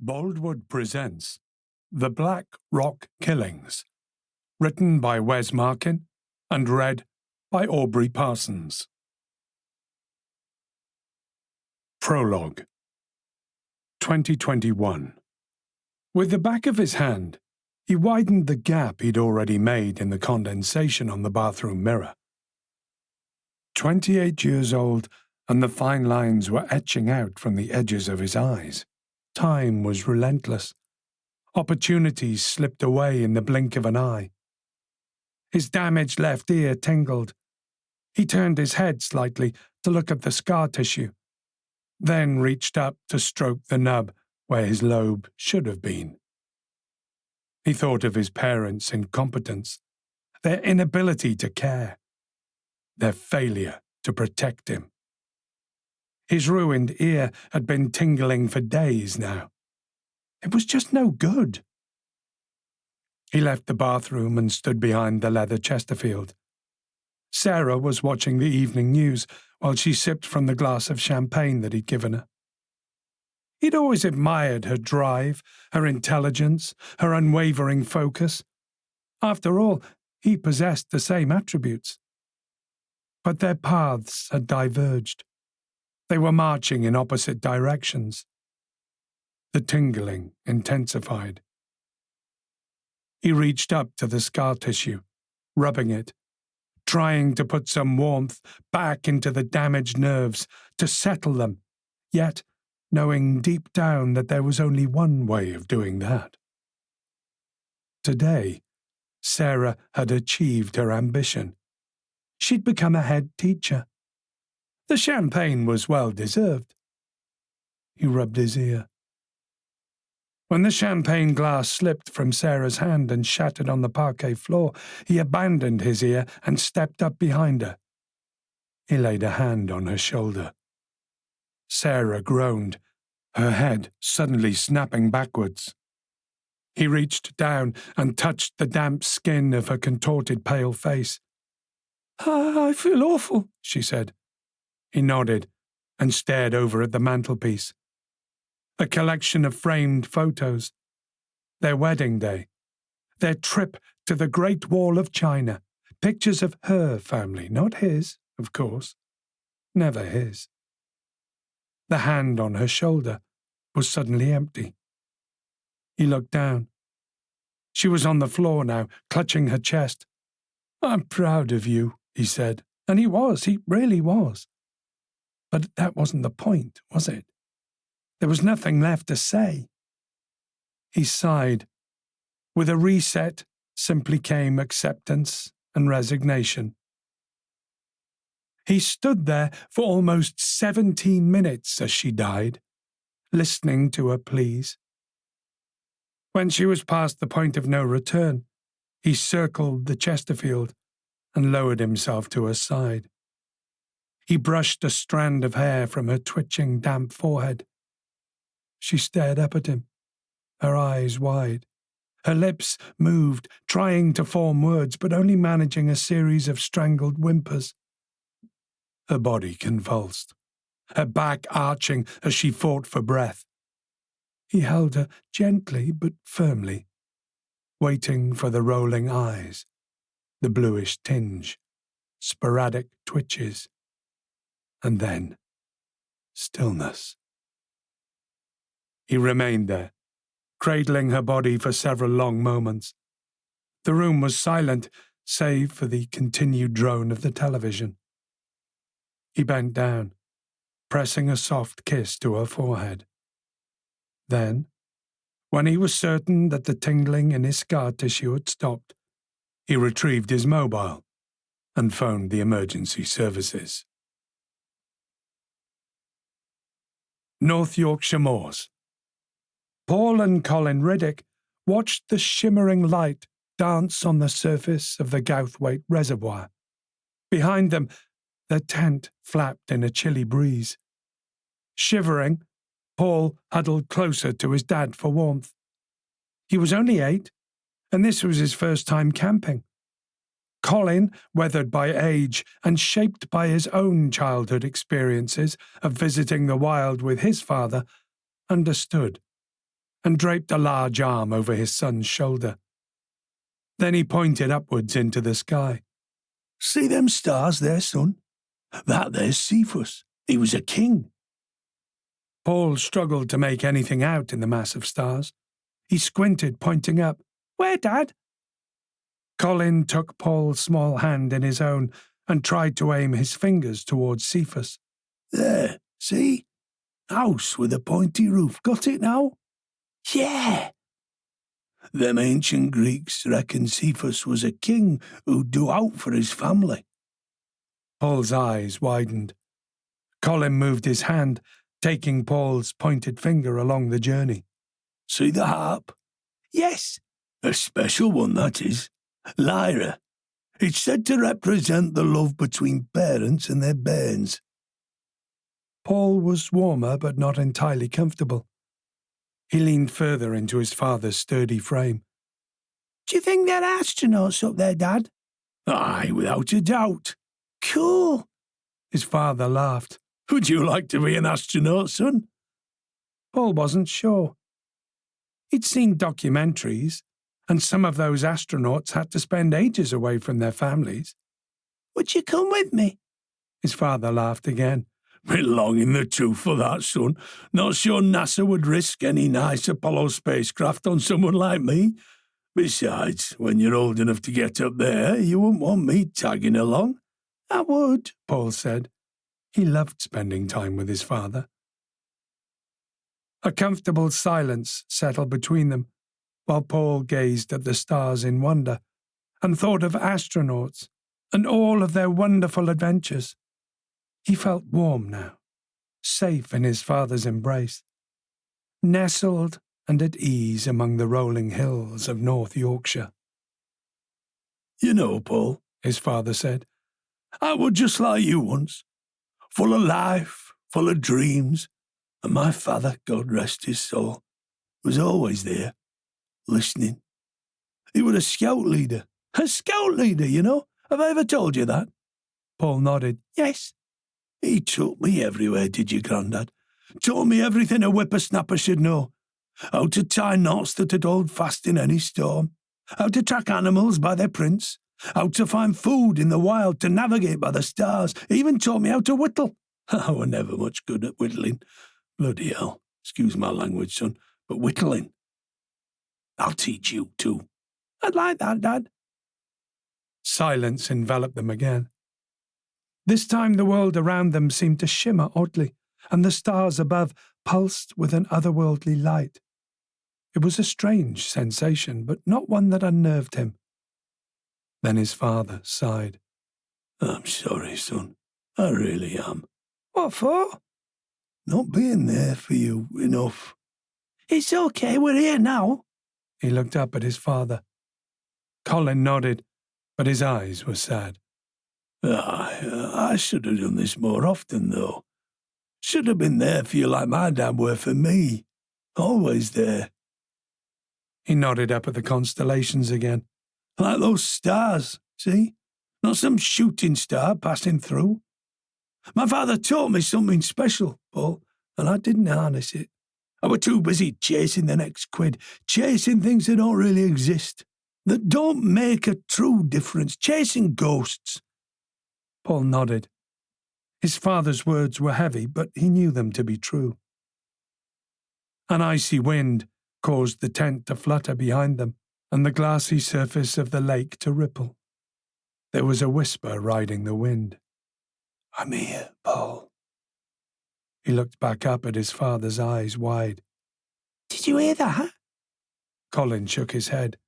Boldwood presents The Black Rock Killings, written by Wes Markin and read by Aubrey Parsons. Prologue 2021. With the back of his hand, he widened the gap he'd already made in the condensation on the bathroom mirror. 28 years old, and the fine lines were etching out from the edges of his eyes. Time was relentless. Opportunities slipped away in the blink of an eye. His damaged left ear tingled. He turned his head slightly to look at the scar tissue, then reached up to stroke the nub where his lobe should have been. He thought of his parents' incompetence, their inability to care, their failure to protect him. His ruined ear had been tingling for days now. It was just no good. He left the bathroom and stood behind the leather Chesterfield. Sarah was watching the evening news while she sipped from the glass of champagne that he'd given her. He'd always admired her drive, her intelligence, her unwavering focus. After all, he possessed the same attributes. But their paths had diverged. They were marching in opposite directions. The tingling intensified. He reached up to the scar tissue, rubbing it, trying to put some warmth back into the damaged nerves, to settle them, yet knowing deep down that there was only one way of doing that. Today, Sarah had achieved her ambition. She'd become a head teacher. The champagne was well deserved. He rubbed his ear. When the champagne glass slipped from Sarah's hand and shattered on the parquet floor, he abandoned his ear and stepped up behind her. He laid a hand on her shoulder. Sarah groaned, her head suddenly snapping backwards. He reached down and touched the damp skin of her contorted pale face. "I feel awful," she said. He nodded and stared over at the mantelpiece. A collection of framed photos. Their wedding day. Their trip to the Great Wall of China. Pictures of her family, not his, of course. Never his. The hand on her shoulder was suddenly empty. He looked down. She was on the floor now, clutching her chest. "I'm proud of you," he said. And he really was. But that wasn't the point, was it? There was nothing left to say. He sighed. With a reset simply came acceptance and resignation. He stood there for almost 17 minutes as she died, listening to her pleas. When she was past the point of no return, he circled the Chesterfield and lowered himself to her side. He brushed a strand of hair from her twitching, damp forehead. She stared up at him, her eyes wide. Her lips moved, trying to form words, but only managing a series of strangled whimpers. Her body convulsed, her back arching as she fought for breath. He held her gently but firmly, waiting for the rolling eyes, the bluish tinge, sporadic twitches. And then, stillness. He remained there, cradling her body for several long moments. The room was silent, save for the continued drone of the television. He bent down, pressing a soft kiss to her forehead. Then, when he was certain that the tingling in his scar tissue had stopped, he retrieved his mobile and phoned the emergency services. North Yorkshire moors. Paul and Colin Riddick watched the shimmering light dance on the surface of the Gouthwaite Reservoir. Behind them, their tent flapped in a chilly breeze. Shivering, Paul huddled closer to his dad for warmth. He was only 8, and this was his first time camping. Colin, weathered by age and shaped by his own childhood experiences of visiting the wild with his father, understood. and draped a large arm over his son's shoulder. Then he pointed upwards into the sky. See them stars there, son? That there's Cephas. He was a king. Paul struggled to make anything out in the mass of stars. He squinted, pointing up. Where, Dad? Colin took Paul's small hand in his own and tried to aim his fingers towards Cephas. There, see? House with a pointy roof. Got it now? Yeah. Them ancient Greeks reckon Cephas was a king who'd do out for his family. Paul's eyes widened. Colin moved his hand, taking Paul's pointed finger along the journey. See the harp? Yes. A special one, that is. Lyra. It's said to represent the love between parents and their bairns. Paul was warmer but not entirely comfortable. He leaned further into his father's sturdy frame. Do you think they're astronauts up there, Dad? Aye, without a doubt. Cool. His father laughed. Would you like to be an astronaut, son? Paul wasn't sure. He'd seen documentaries, and some of those astronauts had to spend ages away from their families. Would you come with me? His father laughed again. Bit long in the tooth for that, son. Not sure NASA would risk any nice Apollo spacecraft on someone like me. Besides, when you're old enough to get up there, you wouldn't want me tagging along. I would, Paul said. He loved spending time with his father. A comfortable silence settled between them, while Paul gazed at the stars in wonder and thought of astronauts and all of their wonderful adventures. He felt warm now, safe in his father's embrace, nestled and at ease among the rolling hills of North Yorkshire. You know, Paul, his father said, I was just like you once, full of life, full of dreams, and my father, God rest his soul, was always there, listening. He was a scout leader. A scout leader, you know. Have I ever told you that? Paul nodded. Yes. He took me everywhere, did you, Grandad? Taught me everything a whippersnapper should know. How to tie knots that'd hold fast in any storm. How to track animals by their prints. How to find food in the wild, to navigate by the stars. He even taught me how to whittle. I were never much good at whittling. Bloody hell. Excuse my language, son, but whittling. I'll teach you too. I'd like that, Dad. Silence enveloped them again. This time the world around them seemed to shimmer oddly, and the stars above pulsed with an otherworldly light. It was a strange sensation, but not one that unnerved him. Then his father sighed. I'm sorry, son. I really am. What for? Not being there for you enough. It's okay, we're here now. He looked up at his father. Colin nodded, but his eyes were sad. I should have done this more often, though. Should have been there for you like my dad were for me. Always there. He nodded up at the constellations again. Like those stars, see? Not some shooting star passing through. My father taught me something special, Paul, and I didn't harness it. I were too busy chasing the next quid, chasing things that don't really exist, that don't make a true difference, chasing ghosts. Paul nodded. His father's words were heavy, but he knew them to be true. An icy wind caused the tent to flutter behind them, and the glassy surface of the lake to ripple. There was a whisper riding the wind. I'm here, Paul. He looked back up at his father's eyes wide. Did you hear that? Colin shook his head.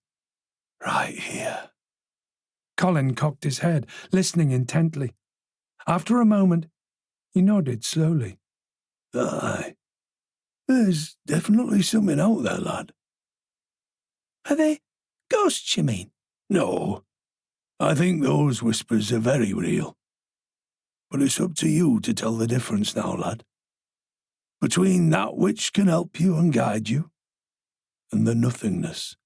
Right here. Colin cocked his head, listening intently. After a moment, he nodded slowly. Aye. There's definitely something out there, lad. Are they ghosts, you mean? No. I think those whispers are very real. But it's up to you to tell the difference now, lad. Between that which can help you and guide you, and the nothingness.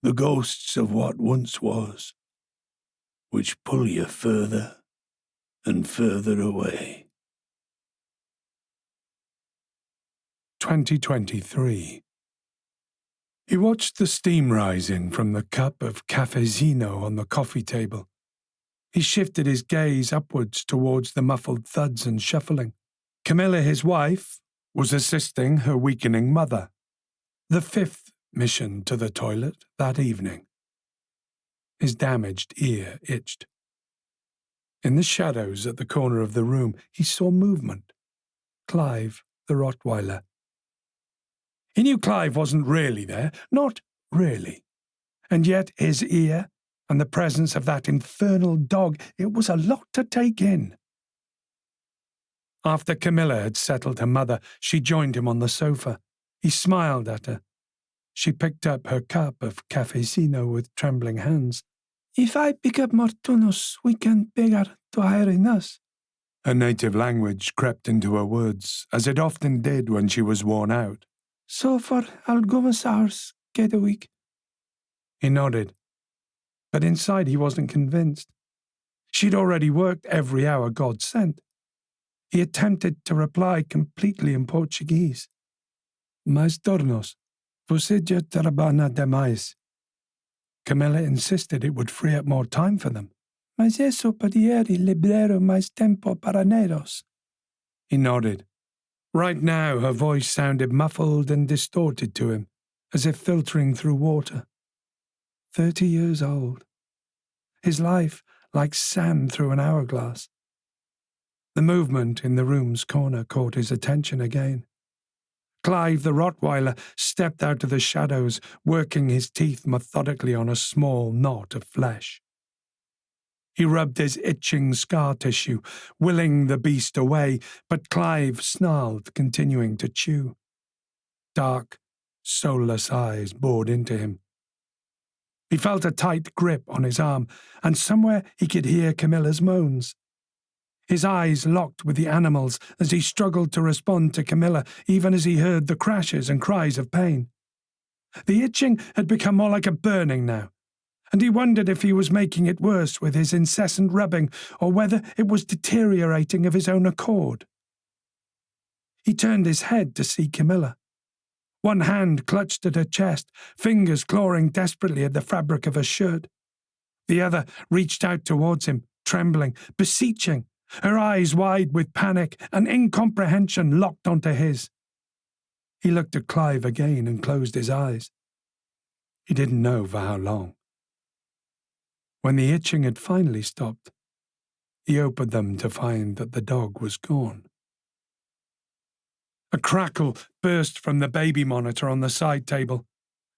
The ghosts of what once was, which pull you further and further away. 2023. He watched the steam rising from the cup of cafezino on the coffee table. He shifted his gaze upwards towards the muffled thuds and shuffling. Camilla, his wife, was assisting her weakening mother. The 5th mission to the toilet that evening. His damaged ear itched. In the shadows at the corner of the room, he saw movement. Clive, the Rottweiler. He knew Clive wasn't really there, not really. And yet his ear and the presence of that infernal dog, it was a lot to take in. After Camilla had settled her mother, she joined him on the sofa. He smiled at her. She picked up her cup of cafecino with trembling hands. If I pick up more tunos, we can pegar to hiring us. Her native language crept into her words, as it often did when she was worn out. So for algumas hours, get a week. He nodded, but inside he wasn't convinced. She'd already worked every hour God sent. He attempted to reply completely in Portuguese. Mais tornos, você já trabalha demais. Camilla insisted it would free up more time for them. Mas eso poderia liberar mais tempo para neros. He nodded. Right now her voice sounded muffled and distorted to him, as if filtering through water. 30 years old. His life like sand through an hourglass. The movement in the room's corner caught his attention again. Clive the Rottweiler stepped out of the shadows, working his teeth methodically on a small knot of flesh. He rubbed his itching scar tissue, willing the beast away, but Clive snarled, continuing to chew. Dark, soulless eyes bored into him. He felt a tight grip on his arm, and somewhere he could hear Camilla's moans. His eyes locked with the animal's as he struggled to respond to Camilla, even as he heard the crashes and cries of pain. The itching had become more like a burning now, and he wondered if he was making it worse with his incessant rubbing or whether it was deteriorating of his own accord. He turned his head to see Camilla. One hand clutched at her chest, fingers clawing desperately at the fabric of her shirt. The other reached out towards him, trembling, beseeching, her eyes wide with panic and incomprehension locked onto his. He looked at Clive again and closed his eyes. He didn't know for how long. When the itching had finally stopped, he opened them to find that the dog was gone. A crackle burst from the baby monitor on the side table.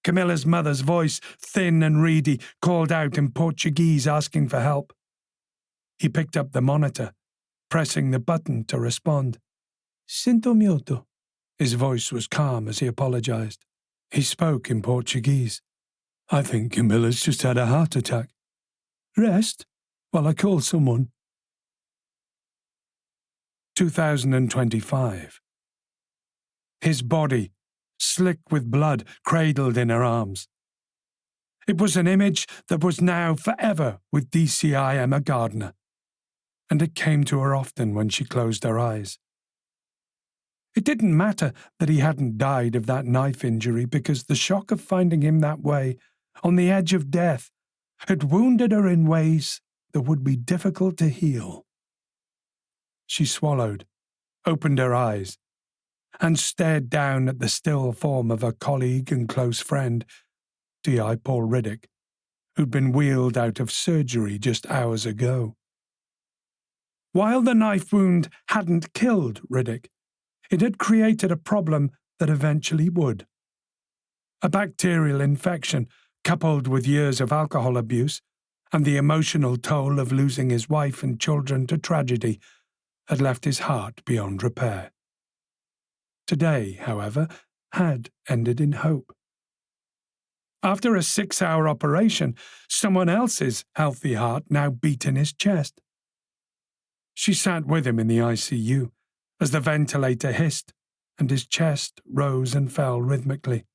Camilla's mother's voice, thin and reedy, called out in Portuguese asking for help. He picked up the monitor, pressing the button to respond. Sinto muito. His voice was calm as he apologized. He spoke in Portuguese. I think Camilla's just had a heart attack. Rest while I call someone. 2025. His body, slick with blood, cradled in her arms. It was an image that was now forever with DCI Emma Gardner, and it came to her often when she closed her eyes. It didn't matter that he hadn't died of that knife injury because the shock of finding him that way, on the edge of death, had wounded her in ways that would be difficult to heal. She swallowed, opened her eyes, and stared down at the still form of her colleague and close friend, DCI Paul Riddick, who'd been wheeled out of surgery just hours ago. While the knife wound hadn't killed Riddick, it had created a problem that eventually would. A bacterial infection, coupled with years of alcohol abuse and the emotional toll of losing his wife and children to tragedy, had left his heart beyond repair. Today, however, had ended in hope. After a 6-hour operation, someone else's healthy heart now beat in his chest. She sat with him in the ICU as the ventilator hissed and his chest rose and fell rhythmically.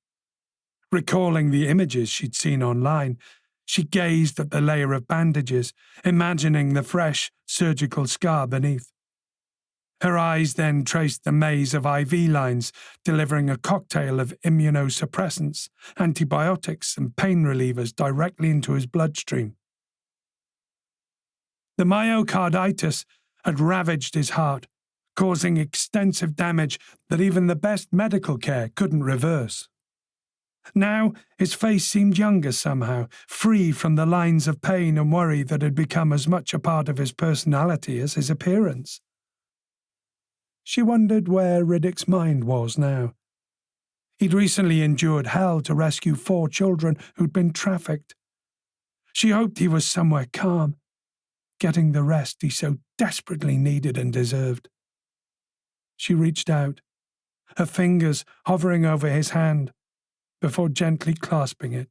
Recalling the images she'd seen online, she gazed at the layer of bandages, imagining the fresh surgical scar beneath. Her eyes then traced the maze of IV lines, delivering a cocktail of immunosuppressants, antibiotics, and pain relievers directly into his bloodstream. The myocarditis had ravaged his heart, causing extensive damage that even the best medical care couldn't reverse. Now his face seemed younger somehow, free from the lines of pain and worry that had become as much a part of his personality as his appearance. She wondered where Riddick's mind was now. He'd recently endured hell to rescue 4 children who'd been trafficked. She hoped he was somewhere calm, getting the rest he so desperately needed and deserved. She reached out, her fingers hovering over his hand, before gently clasping it.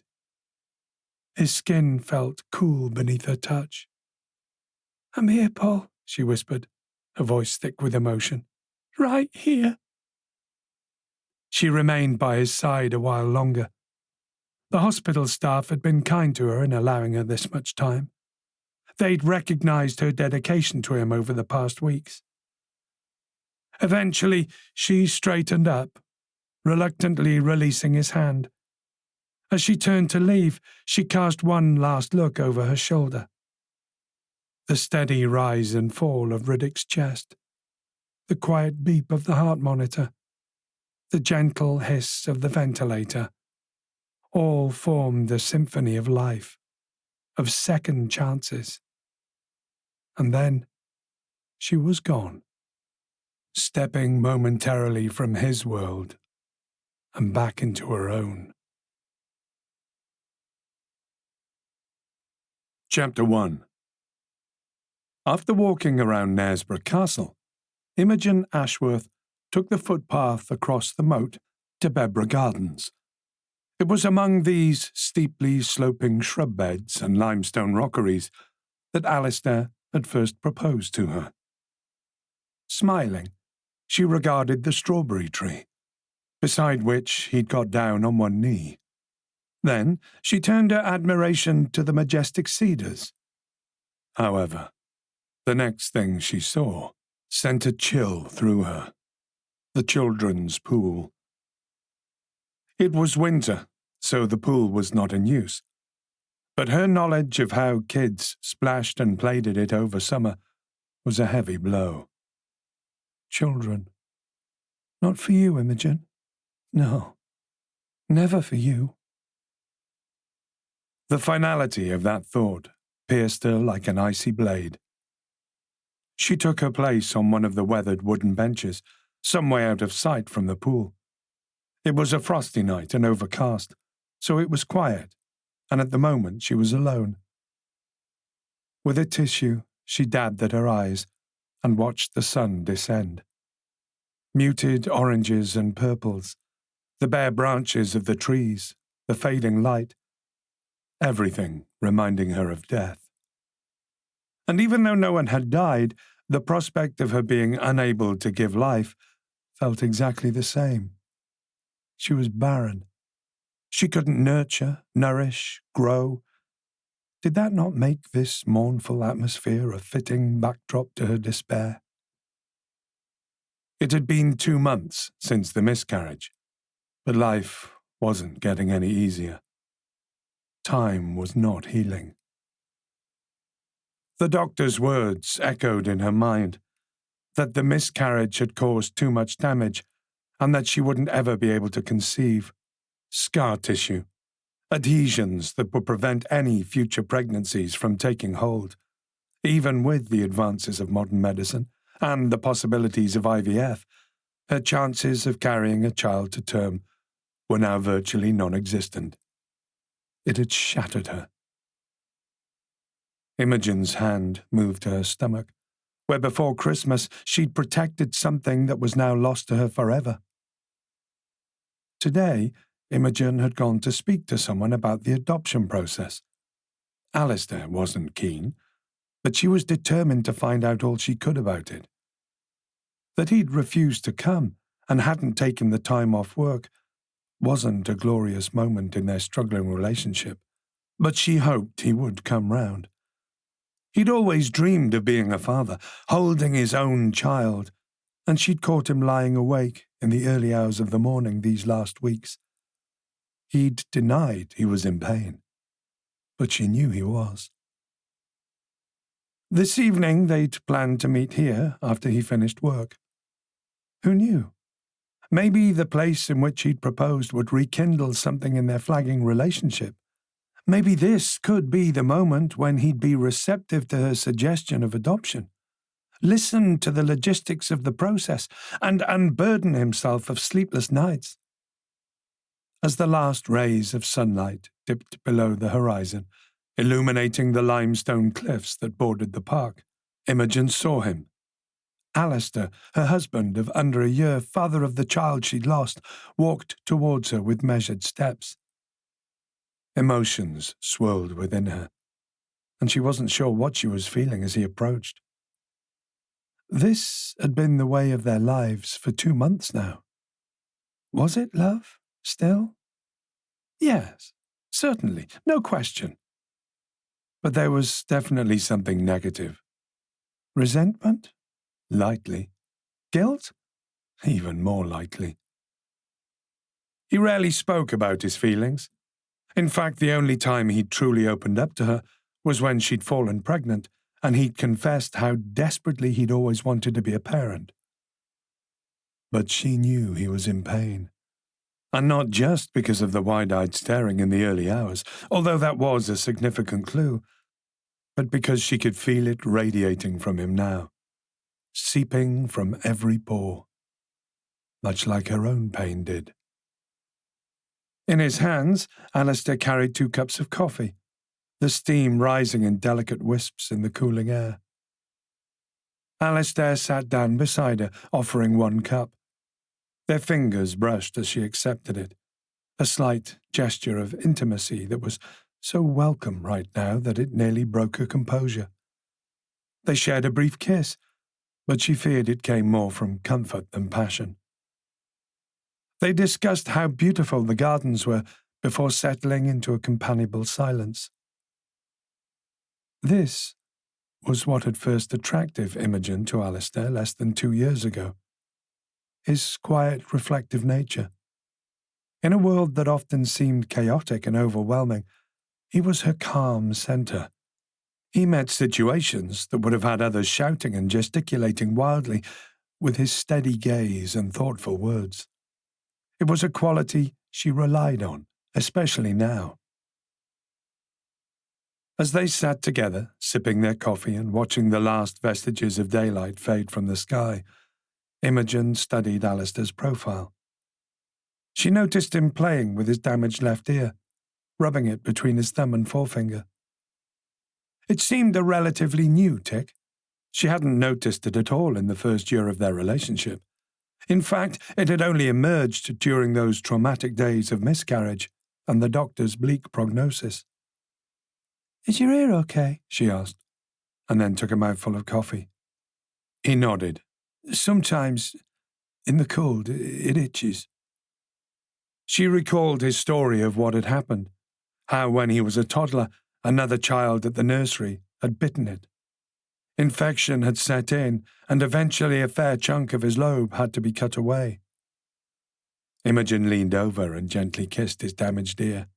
His skin felt cool beneath her touch. "I'm here, Paul," she whispered, her voice thick with emotion. "Right here." She remained by his side a while longer. The hospital staff had been kind to her in allowing her this much time. They'd recognized her dedication to him over the past weeks. Eventually, she straightened up, reluctantly releasing his hand. As she turned to leave, she cast one last look over her shoulder. The steady rise and fall of Riddick's chest, the quiet beep of the heart monitor, the gentle hiss of the ventilator, all formed a symphony of life, of second chances. And then she was gone, stepping momentarily from his world and back into her own. Chapter 1. After walking around Knaresborough Castle, Imogen Ashworth took the footpath across the moat to Bebre Gardens. It was among these steeply sloping shrub beds and limestone rockeries that Alistair had first proposed to her. Smiling, she regarded the strawberry tree, beside which he'd got down on one knee. Then she turned her admiration to the majestic cedars. However, the next thing she saw sent a chill through her. The children's pool. It was winter, so the pool was not in use. But her knowledge of how kids splashed and played at it over summer was a heavy blow. Children. Not for you, Imogen. No, never for you. The finality of that thought pierced her like an icy blade. She took her place on one of the weathered wooden benches, some way out of sight from the pool. It was a frosty night and overcast, so it was quiet, and at the moment she was alone. With a tissue, she dabbed at her eyes and watched the sun descend. Muted oranges and purples, the bare branches of the trees, the fading light, everything reminding her of death. And even though no one had died, the prospect of her being unable to give life felt exactly the same. She was barren. She couldn't nurture, nourish, grow. Did that not make this mournful atmosphere a fitting backdrop to her despair? It had been 2 months since the miscarriage, but life wasn't getting any easier. Time was not healing. The doctor's words echoed in her mind, that the miscarriage had caused too much damage and that she wouldn't ever be able to conceive. Scar tissue, adhesions that would prevent any future pregnancies from taking hold. Even with the advances of modern medicine and the possibilities of IVF, her chances of carrying a child to term were now virtually non-existent. It had shattered her. Imogen's hand moved to her stomach, where before Christmas she'd protected something that was now lost to her forever. Today, Imogen had gone to speak to someone about the adoption process. Alistair wasn't keen, but she was determined to find out all she could about it. That he'd refused to come and hadn't taken the time off work wasn't a glorious moment in their struggling relationship, but she hoped he would come round. He'd always dreamed of being a father, holding his own child, and she'd caught him lying awake in the early hours of the morning these last weeks. He'd denied he was in pain, but she knew he was. This evening they'd planned to meet here after he finished work. Who knew? Maybe the place in which he'd proposed would rekindle something in their flagging relationship. Maybe this could be the moment when he'd be receptive to her suggestion of adoption, listen to the logistics of the process, and unburden himself of sleepless nights. As the last rays of sunlight dipped below the horizon, illuminating the limestone cliffs that bordered the park, Imogen saw him. Alistair, her husband of under a year, father of the child she'd lost, walked towards her with measured steps. Emotions swirled within her, and she wasn't sure what she was feeling as he approached. This had been the way of their lives for 2 months now. Was it love, still? Yes, certainly, no question. But there was definitely something negative. Resentment? Likely. Guilt? Even more likely. He rarely spoke about his feelings. In fact, the only time he'd truly opened up to her was when she'd fallen pregnant, and he'd confessed how desperately he'd always wanted to be a parent. But she knew he was in pain. And not just because of the wide-eyed staring in the early hours, although that was a significant clue, but because she could feel it radiating from him now, seeping from every pore, much like her own pain did. In his hands, Alistair carried 2 cups of coffee, the steam rising in delicate wisps in the cooling air. Alistair sat down beside her, offering 1 cup. Their fingers brushed as she accepted it, a slight gesture of intimacy that was so welcome right now that it nearly broke her composure. They shared a brief kiss, but she feared it came more from comfort than passion. They discussed how beautiful the gardens were before settling into a companionable silence. This was what had first attracted Imogen to Alistair less than 2 years ago. His quiet, reflective nature. In a world that often seemed chaotic and overwhelming, he was her calm centre. He met situations that would have had others shouting and gesticulating wildly with his steady gaze and thoughtful words. It was a quality she relied on, especially now. As they sat together, sipping their coffee and watching the last vestiges of daylight fade from the sky, Imogen studied Alistair's profile. She noticed him playing with his damaged left ear, rubbing it between his thumb and forefinger. It seemed a relatively new tic. She hadn't noticed it at all in the first year of their relationship. In fact, it had only emerged during those traumatic days of miscarriage and the doctor's bleak prognosis. "Is your ear okay?" she asked, and then took a mouthful of coffee. He nodded. "Sometimes, in the cold, it itches." She recalled his story of what had happened, how when he was a toddler, another child at the nursery had bitten it. Infection had set in, and eventually a fair chunk of his lobe had to be cut away. Imogen leaned over and gently kissed his damaged ear.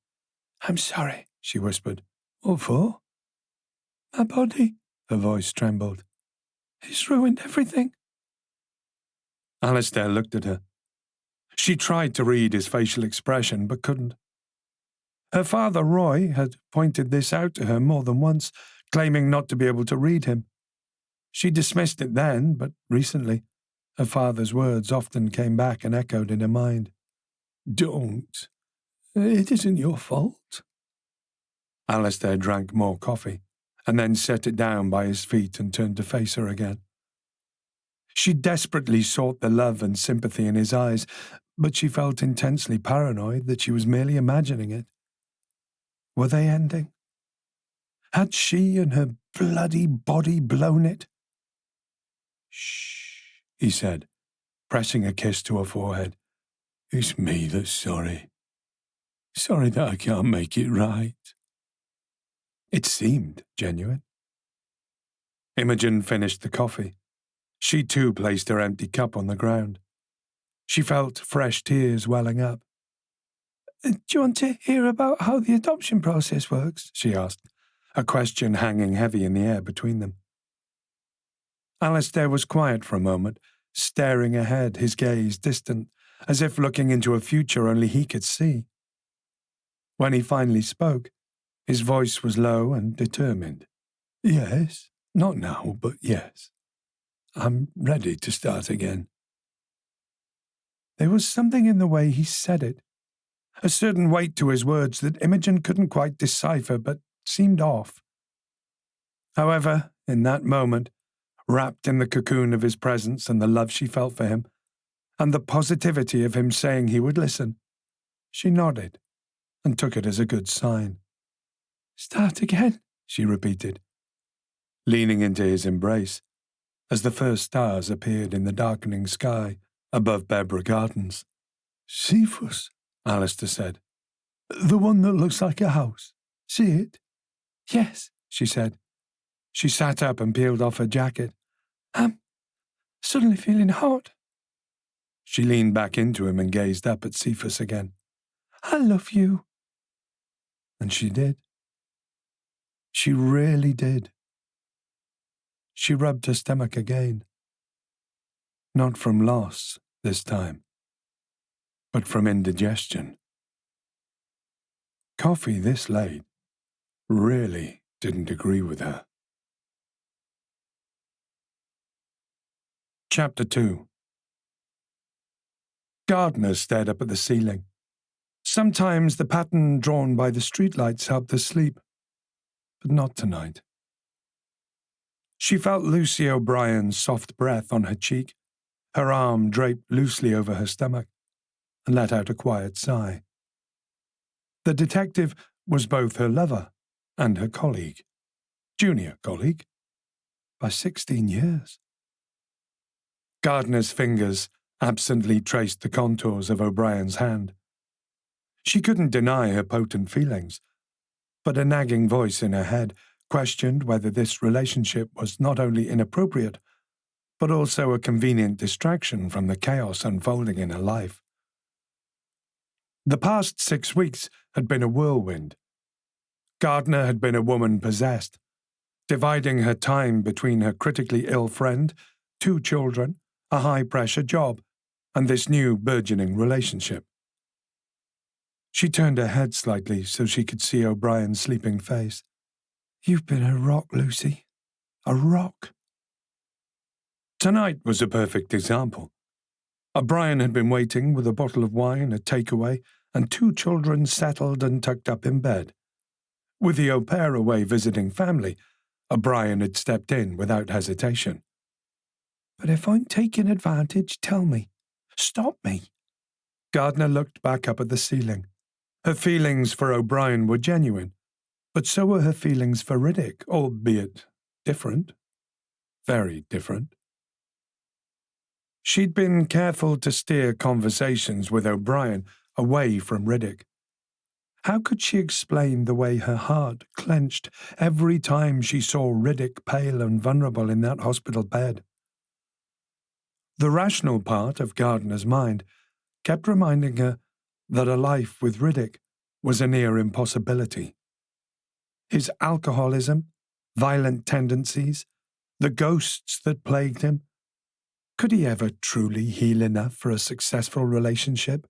"I'm sorry," she whispered. "What for?" "My body," her voice trembled. "It's ruined everything." Alistair looked at her. She tried to read his facial expression, but couldn't. Her father, Roy, had pointed this out to her more than once, claiming not to be able to read him. She dismissed it then, but recently, her father's words often came back and echoed in her mind. "Don't. It isn't your fault." Alistair drank more coffee, and then set it down by his feet and turned to face her again. She desperately sought the love and sympathy in his eyes, but she felt intensely paranoid that she was merely imagining it. Were they ending? Had she and her bloody body blown it? "Shh," he said, pressing a kiss to her forehead. "It's me that's sorry. Sorry that I can't make it right." It seemed genuine. Imogen finished the coffee. She too placed her empty cup on the ground. She felt fresh tears welling up. Do you want to hear about how the adoption process works? She asked, a question hanging heavy in the air between them. Alistair was quiet for a moment, staring ahead, his gaze distant, as if looking into a future only he could see. When he finally spoke, his voice was low and determined. Yes, not now, but yes. I'm ready to start again. There was something in the way he said it, a certain weight to his words that Imogen couldn't quite decipher but seemed off. However, in that moment, wrapped in the cocoon of his presence and the love she felt for him, and the positivity of him saying he would listen, she nodded and took it as a good sign. Start again, she repeated, leaning into his embrace as the first stars appeared in the darkening sky above Bebre Gardens. Cephas, Alistair said. The one that looks like a house. See it? Yes, she said. She sat up and peeled off her jacket. I'm suddenly feeling hot. She leaned back into him and gazed up at Cephas again. I love you. And she did. She really did. She rubbed her stomach again. Not from loss this time, but from indigestion. Coffee this late really didn't agree with her. Chapter 2. Gardner stared up at the ceiling. Sometimes the pattern drawn by the streetlights helped her sleep, but not tonight. She felt Lucy O'Brien's soft breath on her cheek, her arm draped loosely over her stomach, and let out a quiet sigh. The detective was both her lover and her colleague, junior colleague, by 16 years. Gardner's fingers absently traced the contours of O'Brien's hand. She couldn't deny her potent feelings, but a nagging voice in her head questioned whether this relationship was not only inappropriate, but also a convenient distraction from the chaos unfolding in her life. The past 6 weeks had been a whirlwind. Gardner had been a woman possessed, dividing her time between her critically ill friend, 2 children, a high-pressure job, and this new burgeoning relationship. She turned her head slightly so she could see O'Brien's sleeping face. You've been a rock, Lucy. A rock. Tonight was a perfect example. O'Brien had been waiting with a bottle of wine, a takeaway, and 2 children settled and tucked up in bed. With the au pair away visiting family, O'Brien had stepped in without hesitation. But if I'm taking advantage, tell me. Stop me. Gardner looked back up at the ceiling. Her feelings for O'Brien were genuine, but so were her feelings for Riddick, albeit different. Very different. She'd been careful to steer conversations with O'Brien away from Riddick. How could she explain the way her heart clenched every time she saw Riddick pale and vulnerable in that hospital bed? The rational part of Gardner's mind kept reminding her that a life with Riddick was a near impossibility. His alcoholism, violent tendencies, the ghosts that plagued him, could he ever truly heal enough for a successful relationship?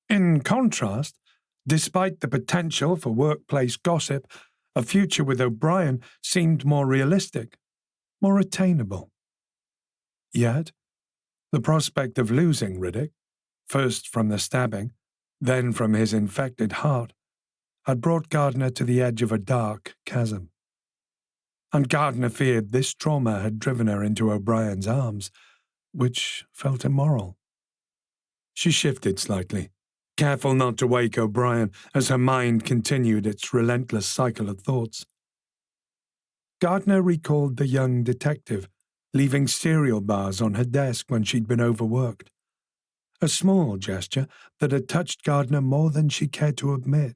In contrast, despite the potential for workplace gossip, a future with O'Brien seemed more realistic, more attainable. Yet, the prospect of losing Riddick, first from the stabbing, then from his infected heart, had brought Gardner to the edge of a dark chasm. And Gardner feared this trauma had driven her into O'Brien's arms, which felt immoral. She shifted slightly, careful not to wake O'Brien as her mind continued its relentless cycle of thoughts. Gardner recalled the young detective leaving cereal bars on her desk when she'd been overworked, a small gesture that had touched Gardner more than she cared to admit.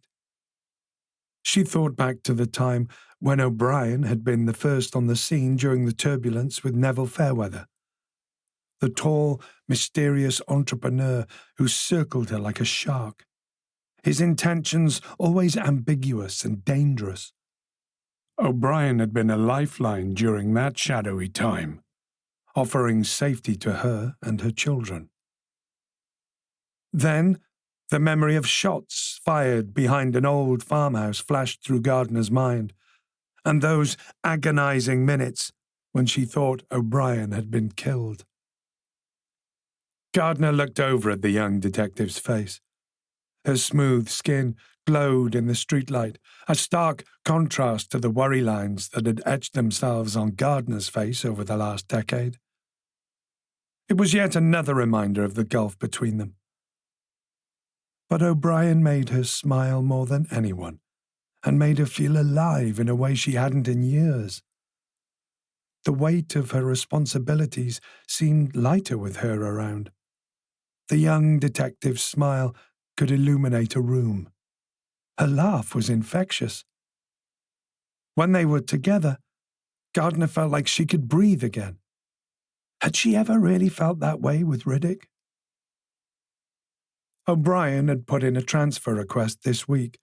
She thought back to the time when O'Brien had been the first on the scene during the turbulence with Neville Fairweather, the tall, mysterious entrepreneur who circled her like a shark, his intentions always ambiguous and dangerous. O'Brien had been a lifeline during that shadowy time, offering safety to her and her children. Then, the memory of shots fired behind an old farmhouse flashed through Gardner's mind, and those agonizing minutes when she thought O'Brien had been killed. Gardner looked over at the young detective's face. Her smooth skin glowed in the streetlight, a stark contrast to the worry lines that had etched themselves on Gardner's face over the last decade. It was yet another reminder of the gulf between them. But O'Brien made her smile more than anyone, and made her feel alive in a way she hadn't in years. The weight of her responsibilities seemed lighter with her around. The young detective's smile could illuminate a room. Her laugh was infectious. When they were together, Gardner felt like she could breathe again. Had she ever really felt that way with Riddick? O'Brien had put in a transfer request this week,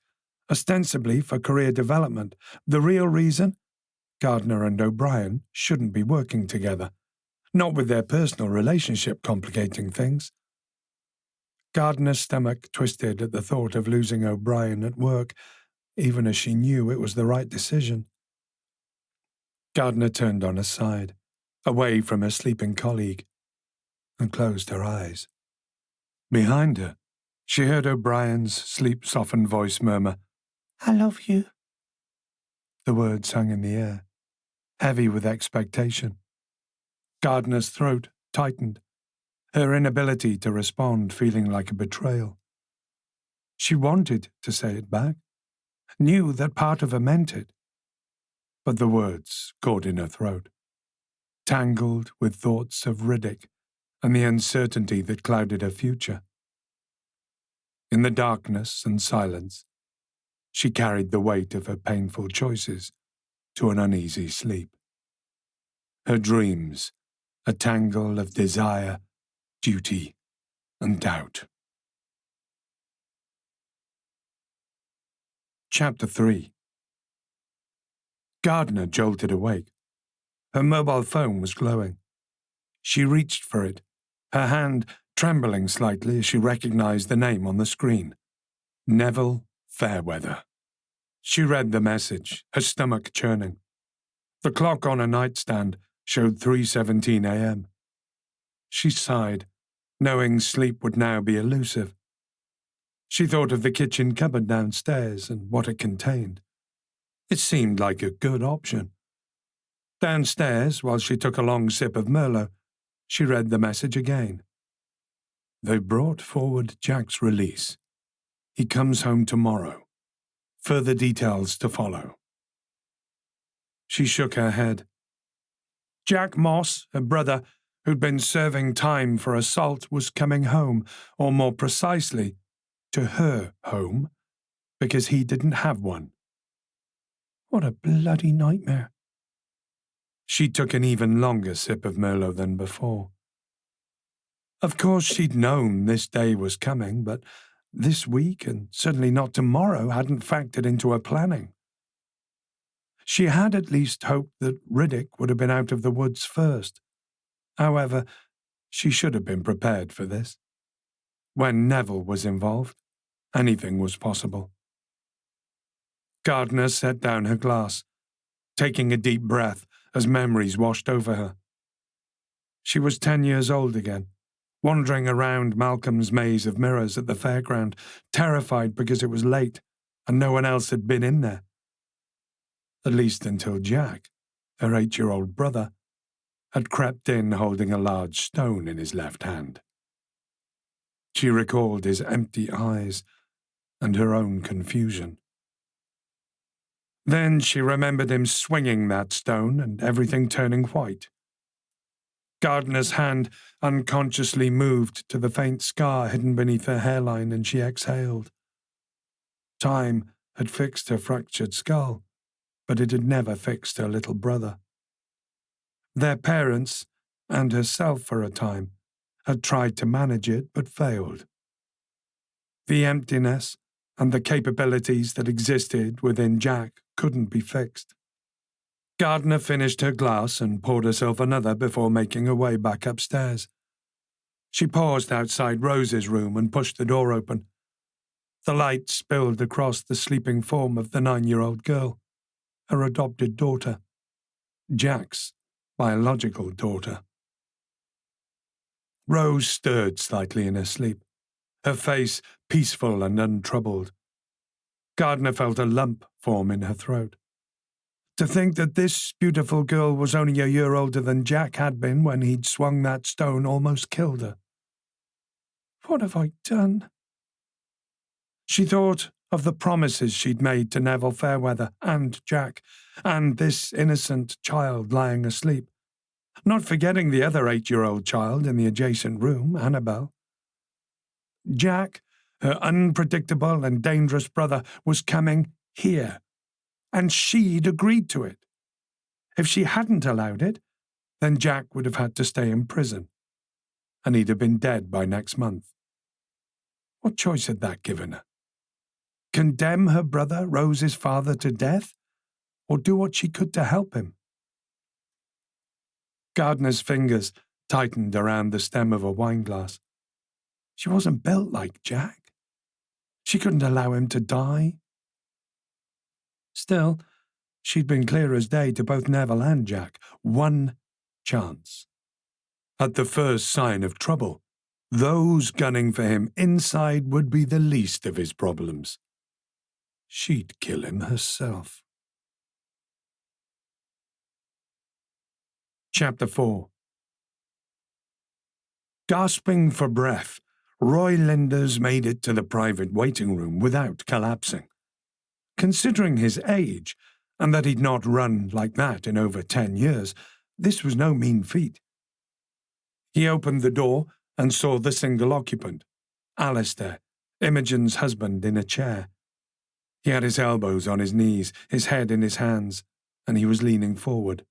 ostensibly for career development. The real reason? Gardner and O'Brien shouldn't be working together, not with their personal relationship complicating things. Gardner's stomach twisted at the thought of losing O'Brien at work, even as she knew it was the right decision. Gardner turned on her side, away from her sleeping colleague, and closed her eyes. Behind her, she heard O'Brien's sleep-softened voice murmur, "I love you." The words hung in the air, heavy with expectation. Gardner's throat tightened, her inability to respond feeling like a betrayal. She wanted to say it back, knew that part of her meant it, but the words caught in her throat, tangled with thoughts of Riddick and the uncertainty that clouded her future. In the darkness and silence, she carried the weight of her painful choices to an uneasy sleep. Her dreams, a tangle of desire, duty, and doubt. Chapter 3. Gardner jolted awake. Her mobile phone was glowing. She reached for it, her hand trembling slightly as she recognized the name on the screen. Neville Fairweather. She read the message, her stomach churning. The clock on her nightstand showed 3:17 a.m. She sighed, knowing sleep would now be elusive. She thought of the kitchen cupboard downstairs and what it contained. It seemed like a good option. Downstairs, while she took a long sip of Merlot, she read the message again. They brought forward Jack's release. He comes home tomorrow. Further details to follow. She shook her head. Jack Moss, her brother, who'd been serving time for assault, was coming home, or more precisely, to her home, because he didn't have one. What a bloody nightmare. She took an even longer sip of Merlot than before. Of course she'd known this day was coming, but this week, and certainly not tomorrow, hadn't factored into her planning. She had at least hoped that Riddick would have been out of the woods first. However, she should have been prepared for this. When Neville was involved, anything was possible. Gardner set down her glass, taking a deep breath as memories washed over her. She was 10 years old again, wandering around Malcolm's maze of mirrors at the fairground, terrified because it was late and no one else had been in there. At least until Jack, her 8-year-old brother, had crept in holding a large stone in his left hand. She recalled his empty eyes and her own confusion. Then she remembered him swinging that stone and everything turning white. Gardner's hand unconsciously moved to the faint scar hidden beneath her hairline and she exhaled. Time had fixed her fractured skull, but it had never fixed her little brother. Their parents, and herself for a time, had tried to manage it but failed. The emptiness and the capabilities that existed within Jack couldn't be fixed. Gardner finished her glass and poured herself another before making her way back upstairs. She paused outside Rose's room and pushed the door open. The light spilled across the sleeping form of the 9-year-old girl, her adopted daughter, Jack's biological daughter. Rose stirred slightly in her sleep, her face peaceful and untroubled. Gardner felt a lump form in her throat. To think that this beautiful girl was only a year older than Jack had been when he'd swung that stone almost killed her. What have I done? She thought of the promises she'd made to Neville Fairweather and Jack, and this innocent child lying asleep, not forgetting the other 8-year-old child in the adjacent room, Annabel. Jack, her unpredictable and dangerous brother, was coming here, and she'd agreed to it. If she hadn't allowed it, then Jack would have had to stay in prison, and he'd have been dead by next month. What choice had that given her? Condemn her brother, Rose's father, to death, or do what she could to help him? Gardner's fingers tightened around the stem of a wineglass. She wasn't built like Jack. She couldn't allow him to die. Still, she'd been clear as day to both Neville and Jack. One chance. At the first sign of trouble, those gunning for him inside would be the least of his problems. She'd kill him herself. Chapter 4. Gasping for breath, Roy Linders made it to the private waiting room without collapsing. Considering his age, and that he'd not run like that in over 10 years, this was no mean feat. He opened the door and saw the single occupant, Alistair, Imogen's husband, in a chair. He had his elbows on his knees, his head in his hands, and he was leaning forward.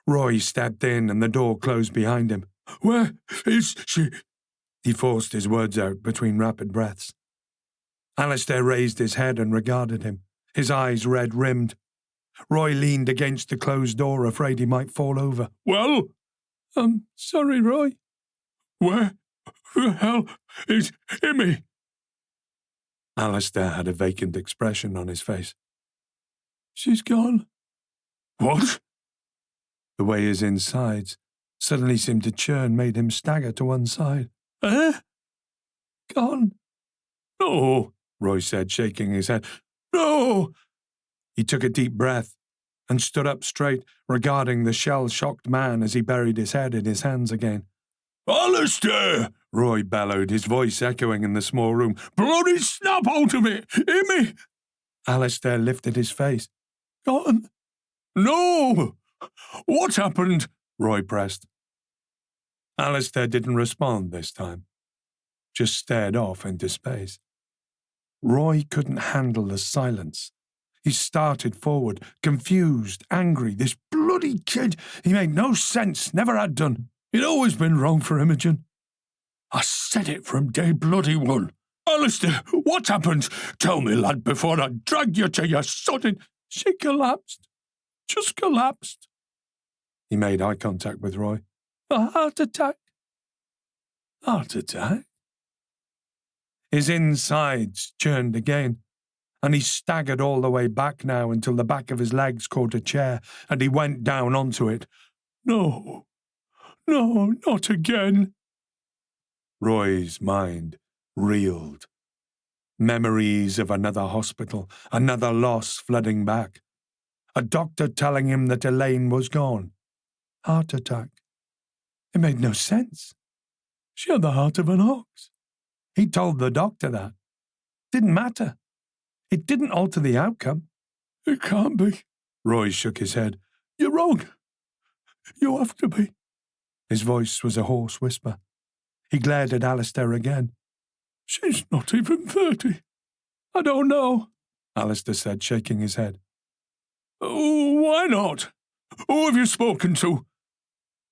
Roy stepped in and the door closed behind him. "Where is she?" He forced his words out between rapid breaths. Alistair raised his head and regarded him, his eyes red-rimmed. Roy leaned against the closed door, afraid he might fall over. "Well?" "I'm sorry, Roy." "Where the hell is Immy?" Alistair had a vacant expression on his face. "She's gone." "What?" The way his insides suddenly seemed to churn made him stagger to one side. "Eh?" "Gone." "No," Roy said, shaking his head. "No." He took a deep breath and stood up straight, regarding the shell-shocked man as he buried his head in his hands again. "Alistair!" Roy bellowed, his voice echoing in the small room. "Bloody snap out of it! Immy!" Alistair lifted his face. "Gone." "No! What happened?" Roy pressed. Alistair didn't respond this time, just stared off into space. Roy couldn't handle the silence. He started forward, confused, angry. This bloody kid, he made no sense, never had done. He'd always been wrong for Imogen. "I said it from day bloody one. Alistair, what happened? Tell me, lad, before I drag you to your sodding—" "She collapsed. Just collapsed." He made eye contact with Roy. "A heart attack." "Heart attack?" His insides churned again, and he staggered all the way back now until the back of his legs caught a chair, and he went down onto it. No, not again." Roy's mind reeled. Memories of another hospital, another loss flooding back. A doctor telling him that Elaine was gone. Heart attack. It made no sense. She had the heart of an ox. He told the doctor that. Didn't matter. It didn't alter the outcome. "It can't be." Roy shook his head. "You're wrong. You have to be." His voice was a hoarse whisper. He glared at Alistair again. "She's not even 30. I don't know." Alistair said, shaking his head. Oh, why not? Who have you spoken to?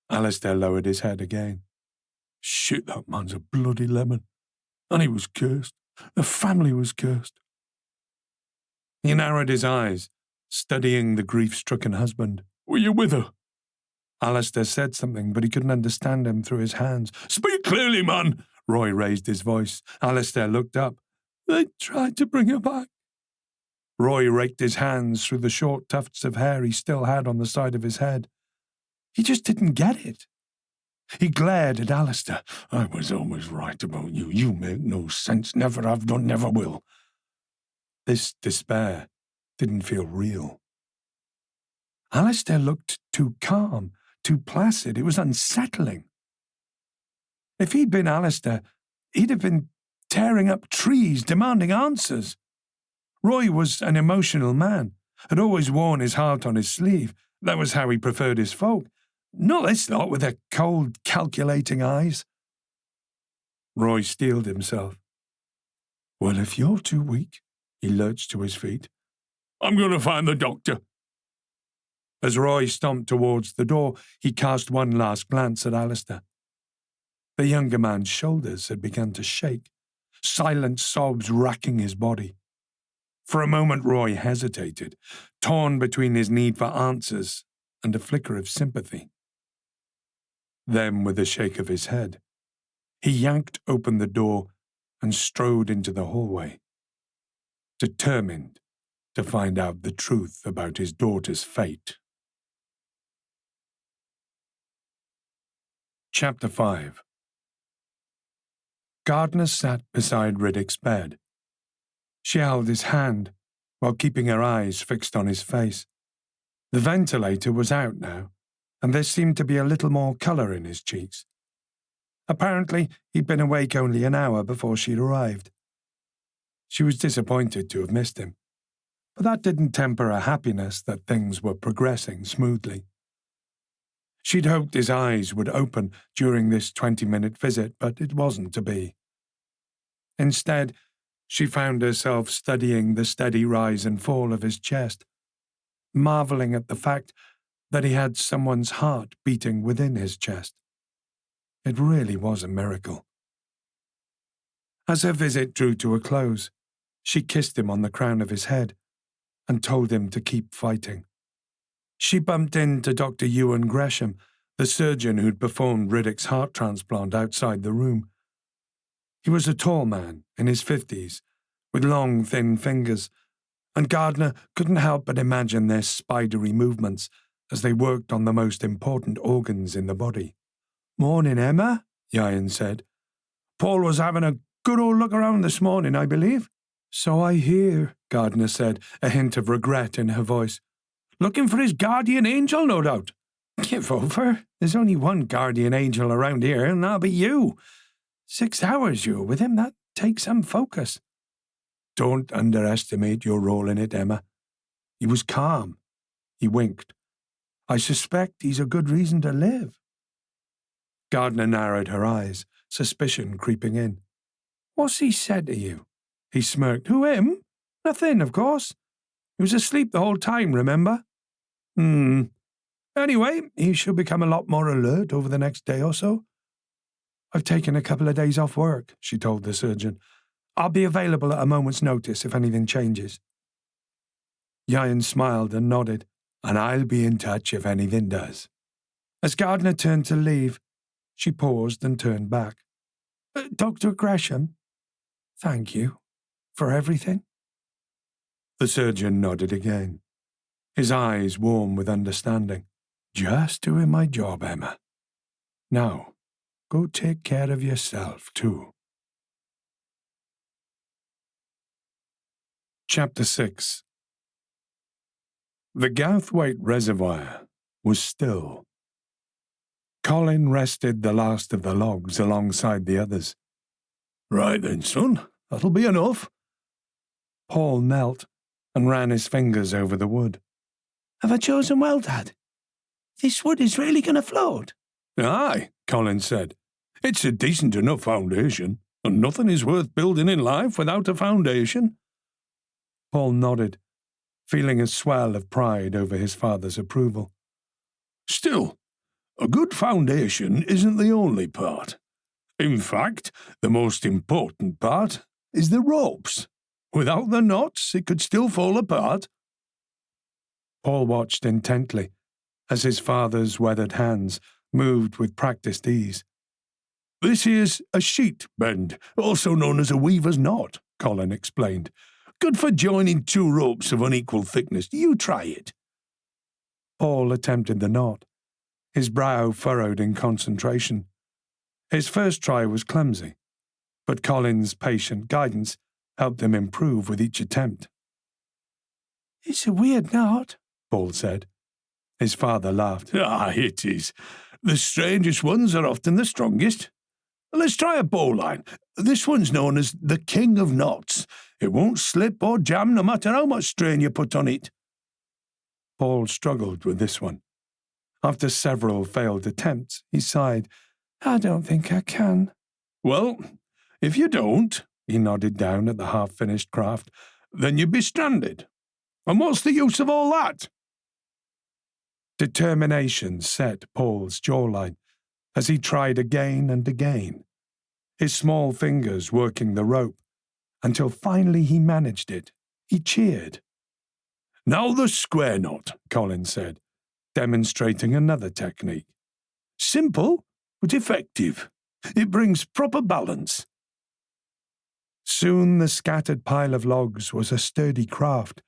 Alistair lowered his head again. Shit, that man's a bloody lemon. And he was cursed. The family was cursed. He narrowed his eyes, studying the grief-stricken husband. Were you with her? Alistair said something, but he couldn't understand him through his hands. Speak clearly, man! Roy raised his voice. Alistair looked up. They tried to bring her back. Roy raked his hands through the short tufts of hair he still had on the side of his head. He just didn't get it. He glared at Alistair. I was always right about you. You make no sense. Never have done, never will. This despair didn't feel real. Alistair looked too calm, too placid. It was unsettling. If he'd been Alistair, he'd have been tearing up trees, demanding answers. Roy was an emotional man, had always worn his heart on his sleeve. That was how he preferred his folk. Not this lot with their cold, calculating eyes. Roy steeled himself. Well, if you're too weak, he lurched to his feet. I'm going to find the doctor. As Roy stomped towards the door, he cast one last glance at Alistair. The younger man's shoulders had begun to shake, silent sobs racking his body. For a moment Roy hesitated, torn between his need for answers and a flicker of sympathy. Then, with a shake of his head, he yanked open the door and strode into the hallway, determined to find out the truth about his daughter's fate. Chapter 5. Gardner sat beside Riddick's bed. She held his hand while keeping her eyes fixed on his face. The ventilator was out now, and there seemed to be a little more colour in his cheeks. Apparently, he'd been awake only an hour before she'd arrived. She was disappointed to have missed him, but that didn't temper her happiness that things were progressing smoothly. She'd hoped his eyes would open during this 20-minute visit, but it wasn't to be. Instead, she found herself studying the steady rise and fall of his chest, marvelling at the fact that he had someone's heart beating within his chest. It really was a miracle. As her visit drew to a close, she kissed him on the crown of his head and told him to keep fighting. She bumped into Dr. Ewan Gresham, the surgeon who'd performed Riddick's heart transplant outside the room. He was a tall man, in his 50s, with long, thin fingers, and Gardner couldn't help but imagine their spidery movements as they worked on the most important organs in the body. "Morning, Emma," Ian said. "Paul was having a good old look around this morning, I believe." "So I hear," Gardner said, a hint of regret in her voice. "Looking for his guardian angel, no doubt." "Give over. There's only one guardian angel around here, and that'll be you. 6 hours you were with him, that takes some focus." "Don't underestimate your role in it, Emma. He was calm." He winked. "I suspect he's a good reason to live." Gardner narrowed her eyes, suspicion creeping in. "What's he said to you?" He smirked. "Who, him? Nothing, of course. He was asleep the whole time, remember?" Anyway, he should become a lot more alert over the next day or so." "I've taken a couple of days off work," she told the surgeon. "I'll be available at a moment's notice if anything changes." Ian smiled and nodded. "And I'll be in touch if anything does." As Gardner turned to leave, she paused and turned back. "Dr. Gresham, thank you for everything." The surgeon nodded again, his eyes warm with understanding. "Just doing my job, Emma. Now, go take care of yourself, too." Chapter 6. The Gouthwaite Reservoir was still. Colin rested the last of the logs alongside the others. "Right then, son, that'll be enough." Paul knelt and ran his fingers over the wood. "Have I chosen well, Dad? This wood is really going to float?" "Aye," Colin said. "It's a decent enough foundation, and nothing is worth building in life without a foundation." Paul nodded, feeling a swell of pride over his father's approval. Still, a good foundation isn't the only part. In fact, the most important part is the ropes. Without the knots, it could still fall apart. Paul watched intently as his father's weathered hands moved with practiced ease. This is a sheet bend, also known as a weaver's knot, Colin explained. Good for joining two ropes of unequal thickness. You try it. Paul attempted the knot, his brow furrowed in concentration. His first try was clumsy, but Colin's patient guidance helped him improve with each attempt. It's a weird knot, Paul said. His father laughed. It is. The strangest ones are often the strongest. Let's try a bowline. This one's known as the King of Knots. It won't slip or jam no matter how much strain you put on it. Paul struggled with this one. After several failed attempts, he sighed. I don't think I can. Well, if you don't, he nodded down at the half-finished craft, then you'd be stranded. And what's the use of all that? Determination set Paul's jawline as he tried again and again, his small fingers working the rope, until finally he managed it. He cheered. Now the square knot, Colin said, demonstrating another technique. Simple, but effective. It brings proper balance. Soon the scattered pile of logs was a sturdy craft,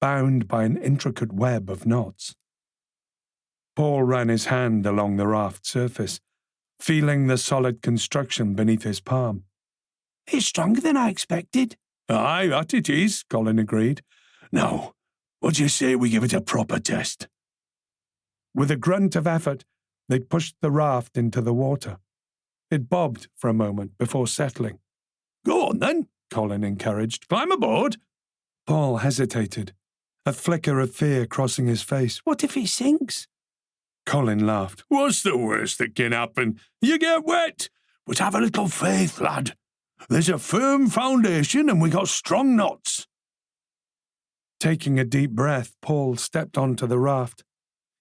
bound by an intricate web of knots. Paul ran his hand along the raft surface, feeling the solid construction beneath his palm. It's stronger than I expected. Aye, that it is, Colin agreed. Now, what do you say we give it a proper test? With a grunt of effort, they pushed the raft into the water. It bobbed for a moment before settling. Go on, then, Colin encouraged. Climb aboard. Paul hesitated, a flicker of fear crossing his face. What if it sinks? Colin laughed. What's the worst that can happen? You get wet. But have a little faith, lad. There's a firm foundation and we got strong knots. Taking a deep breath, Paul stepped onto the raft.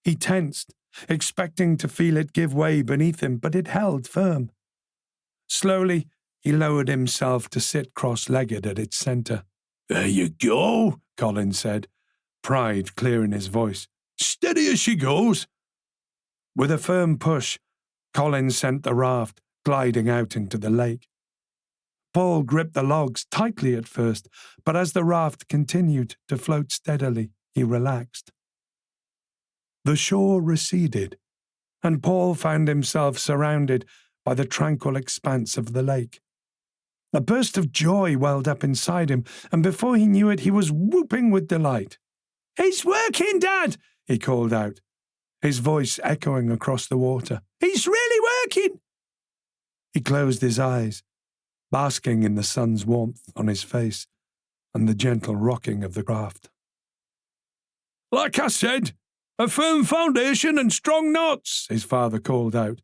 He tensed, expecting to feel it give way beneath him, but it held firm. Slowly, he lowered himself to sit cross-legged at its centre. There you go, Colin said, pride clear in his voice. Steady as she goes. With a firm push, Colin sent the raft gliding out into the lake. Paul gripped the logs tightly at first, but as the raft continued to float steadily, he relaxed. The shore receded, and Paul found himself surrounded by the tranquil expanse of the lake. A burst of joy welled up inside him, and before he knew it, he was whooping with delight. It's working, Dad! He called out, his voice echoing across the water. It's really working! He closed his eyes, basking in the sun's warmth on his face and the gentle rocking of the craft. Like I said, a firm foundation and strong knots, his father called out.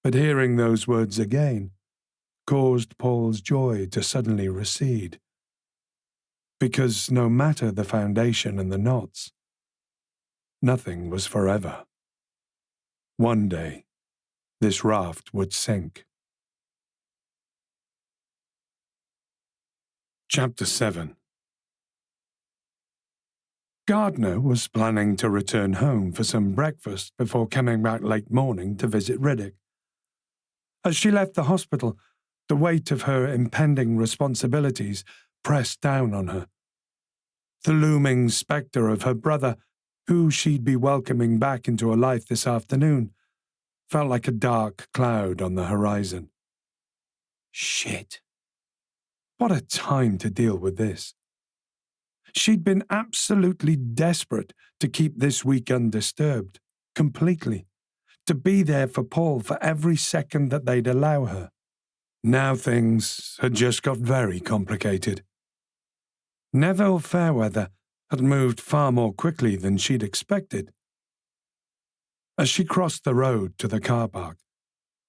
But hearing those words again caused Paul's joy to suddenly recede. Because no matter the foundation and the knots, nothing was forever. One day, this raft would sink. Chapter 7. Gardner was planning to return home for some breakfast before coming back late morning to visit Riddick. As she left the hospital, the weight of her impending responsibilities pressed down on her. The looming spectre of her brother, who she'd be welcoming back into her life this afternoon, felt like a dark cloud on the horizon. Shit. What a time to deal with this. She'd been absolutely desperate to keep this week undisturbed, completely, to be there for Paul for every second that they'd allow her. Now things had just got very complicated. Neville Fairweather had moved far more quickly than she'd expected. As she crossed the road to the car park,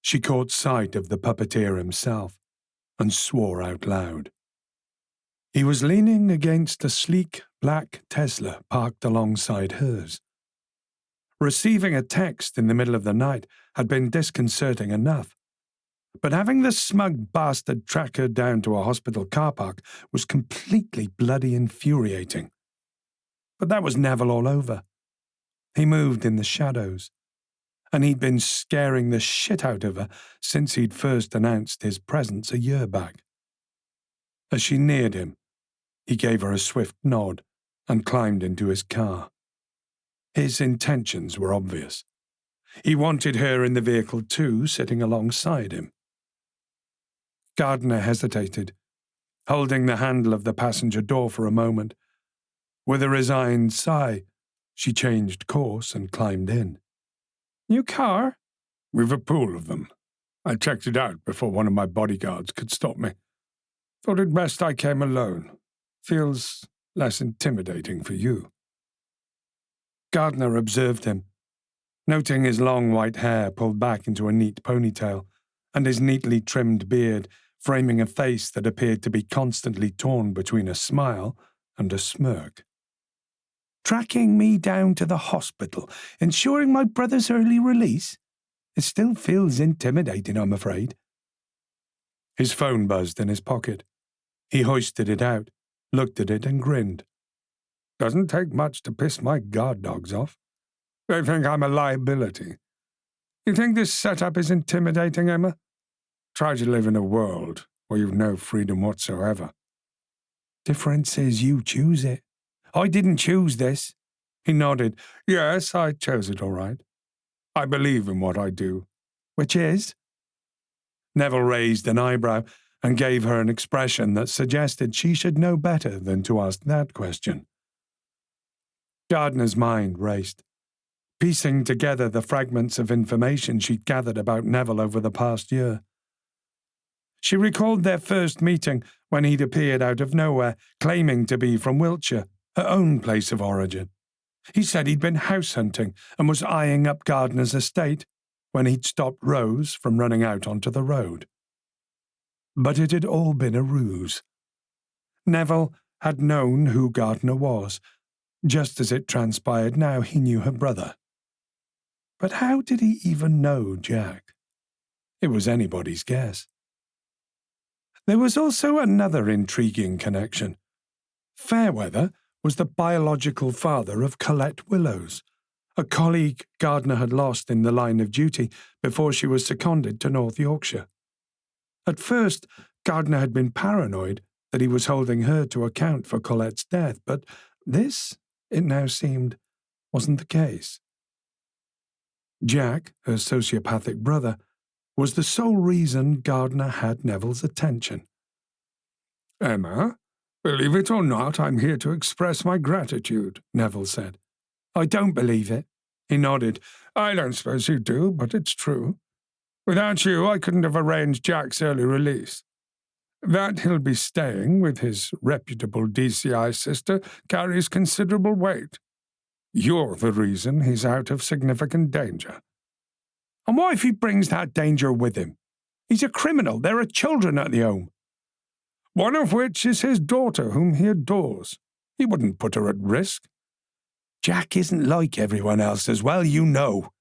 she caught sight of the puppeteer himself and swore out loud. He was leaning against a sleek black Tesla parked alongside hers. Receiving a text in the middle of the night had been disconcerting enough, but having the smug bastard track her down to a hospital car park was completely bloody infuriating. But that was Neville all over. He moved in the shadows, and he'd been scaring the shit out of her since he'd first announced his presence a year back. As she neared him, he gave her a swift nod and climbed into his car. His intentions were obvious. He wanted her in the vehicle too, sitting alongside him. Gardner hesitated, holding the handle of the passenger door for a moment. With a resigned sigh, she changed course and climbed in. "New car?" "We've a pool of them. I checked it out before one of my bodyguards could stop me. Thought it best I came alone. Feels less intimidating for you." Gardner observed him, noting his long white hair pulled back into a neat ponytail, and his neatly trimmed beard framing a face that appeared to be constantly torn between a smile and a smirk. "Tracking me down to the hospital, ensuring my brother's early release? It still feels intimidating, I'm afraid." His phone buzzed in his pocket. He hoisted it out, looked at it and grinned. "Doesn't take much to piss my guard dogs off. They think I'm a liability. You think this setup is intimidating, Emma? Try to live in a world where you've no freedom whatsoever." "Difference is you choose it. I didn't choose this." He nodded. "Yes, I chose it all right. I believe in what I do." "Which is?" Neville raised an eyebrow and gave her an expression that suggested she should know better than to ask that question. Gardner's mind raced, piecing together the fragments of information she'd gathered about Neville over the past year. She recalled their first meeting when he'd appeared out of nowhere, claiming to be from Wiltshire, her own place of origin. He said he'd been house hunting and was eyeing up Gardner's estate when he'd stopped Rose from running out onto the road. But it had all been a ruse. Neville had known who Gardner was. Just as it transpired now, he knew her brother. But how did he even know Jack? It was anybody's guess. There was also another intriguing connection. Fairweather was the biological father of Colette Willows, a colleague Gardner had lost in the line of duty before she was seconded to North Yorkshire. At first, Gardner had been paranoid that he was holding her to account for Colette's death, but this, it now seemed, wasn't the case. Jack, her sociopathic brother, was the sole reason Gardner had Neville's attention. "Emma, believe it or not, I'm here to express my gratitude," Neville said. "I don't believe it." He nodded. "I don't suppose you do, but it's true. Without you, I couldn't have arranged Jack's early release. That he'll be staying with his reputable DCI sister carries considerable weight. You're the reason he's out of significant danger." "And what if he brings that danger with him? He's a criminal. There are children at the home." "One of which is his daughter, whom he adores. He wouldn't put her at risk." "Jack isn't like everyone else, as well you know."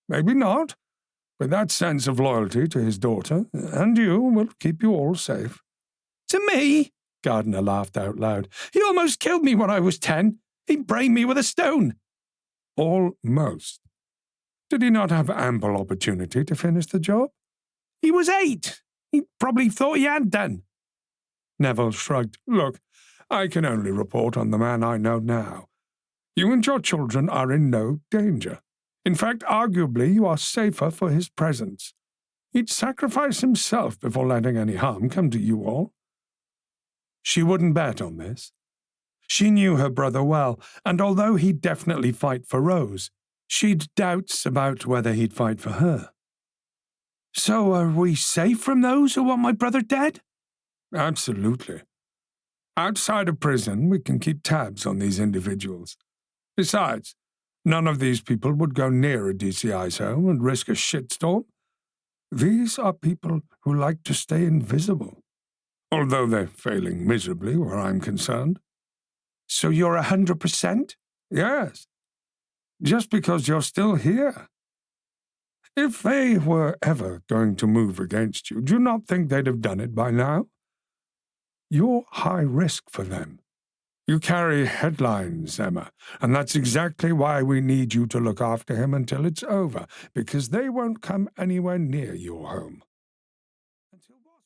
"Maybe not, but that sense of loyalty to his daughter, and you, will keep you all safe." "To me?" Gardner laughed out loud. "He almost killed me when I was 10. He brained me with a stone." "Almost. Did he not have ample opportunity to finish the job?" "He was 8. He probably thought he had done." Neville shrugged. "Look, I can only report on the man I know now. You and your children are in no danger. In fact, arguably, you are safer for his presence. He'd sacrifice himself before letting any harm come to you all." She wouldn't bet on this. She knew her brother well, and although he'd definitely fight for Rose, she'd doubts about whether he'd fight for her. "So are we safe from those who want my brother dead?" "Absolutely. Outside of prison, we can keep tabs on these individuals. Besides, none of these people would go near a DCI's home and risk a shitstorm. These are people who like to stay invisible. although they're failing miserably where I'm concerned. So you're 100%? Yes, just because you're still here. If they were ever going to move against you, do you not think they'd have done it by now? You're high risk for them. You carry headlines, Emma, and that's exactly why we need you to look after him until it's over, because they won't come anywhere near your home. Until what?